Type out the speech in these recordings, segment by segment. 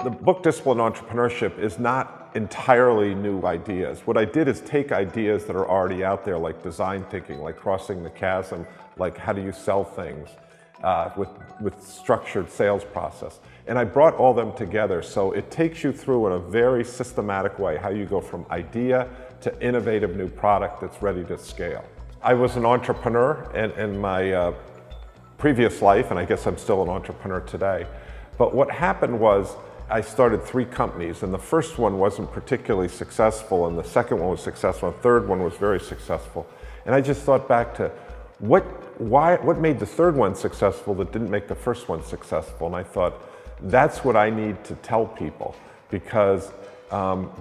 The book Disciplined Entrepreneurship is not entirely new ideas. What I did is take ideas that are already out there, like design thinking, like crossing the chasm, like how do you sell things with structured sales process. And I brought all them together, so it takes you through in a very systematic way how you go from idea to innovative new product that's ready to scale. I was an entrepreneur in my previous life, and I guess I'm still an entrepreneur today. But what happened was I started 3 companies, and the first one wasn't particularly successful, and the second one was successful, and the third one was very successful. And I just thought back to what made the third one successful that didn't make the first one successful? And I thought, that's what I need to tell people, because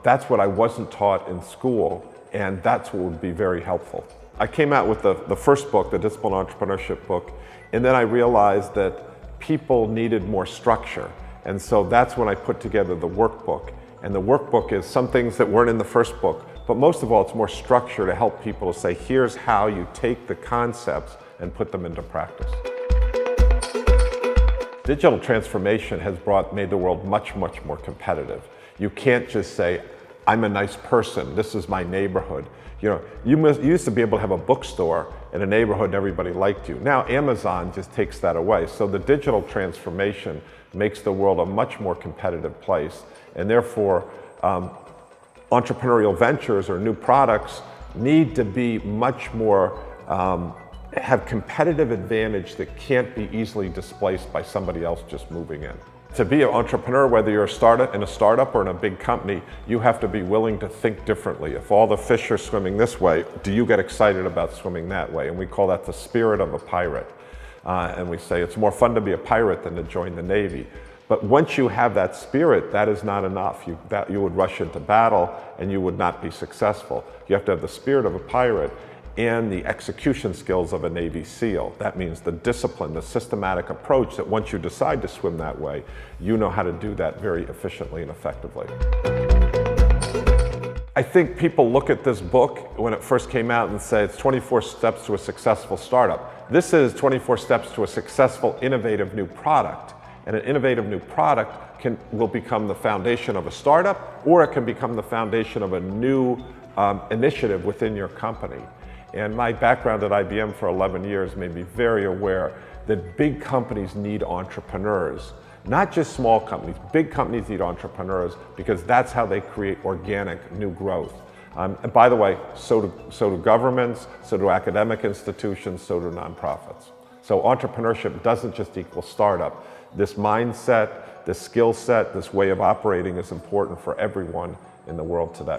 that's what I wasn't taught in school, and that's what would be very helpful. I came out with the first book, the Disciplined Entrepreneurship book, and then I realized that people needed more structure. And so that's when I put together the workbook. And the workbook is some things that weren't in the first book, but most of all, it's more structure to help people to say, here's how you take the concepts and put them into practice. Digital transformation has made the world much, much more competitive. You can't just say, I'm a nice person, this is my neighborhood. You used to be able to have a bookstore in a neighborhood and everybody liked you. Now Amazon just takes that away. So the digital transformation makes the world a much more competitive place. And therefore, entrepreneurial ventures or new products need to be much more, have competitive advantage that can't be easily displaced by somebody else just moving in. To be an entrepreneur, whether you're in a startup or in a big company, you have to be willing to think differently. If all the fish are swimming this way, do you get excited about swimming that way? And we call that the spirit of a pirate. And we say it's more fun to be a pirate than to join the Navy. But once you have that spirit, that is not enough. You would rush into battle and you would not be successful. You have to have the spirit of a pirate and the execution skills of a Navy SEAL. That means the discipline, the systematic approach that once you decide to swim that way, you know how to do that very efficiently and effectively. I think people look at this book when it first came out and say it's 24 steps to a successful startup. This is 24 steps to a successful, innovative new product. And an innovative new product will become the foundation of a startup, or it can become the foundation of a new initiative within your company. And my background at IBM for 11 years made me very aware that big companies need entrepreneurs. Not just small companies, big companies need entrepreneurs because that's how they create organic new growth. And by the way, so do governments, so do academic institutions, so do nonprofits. So entrepreneurship doesn't just equal startup. This mindset, this skill set, this way of operating is important for everyone in the world today.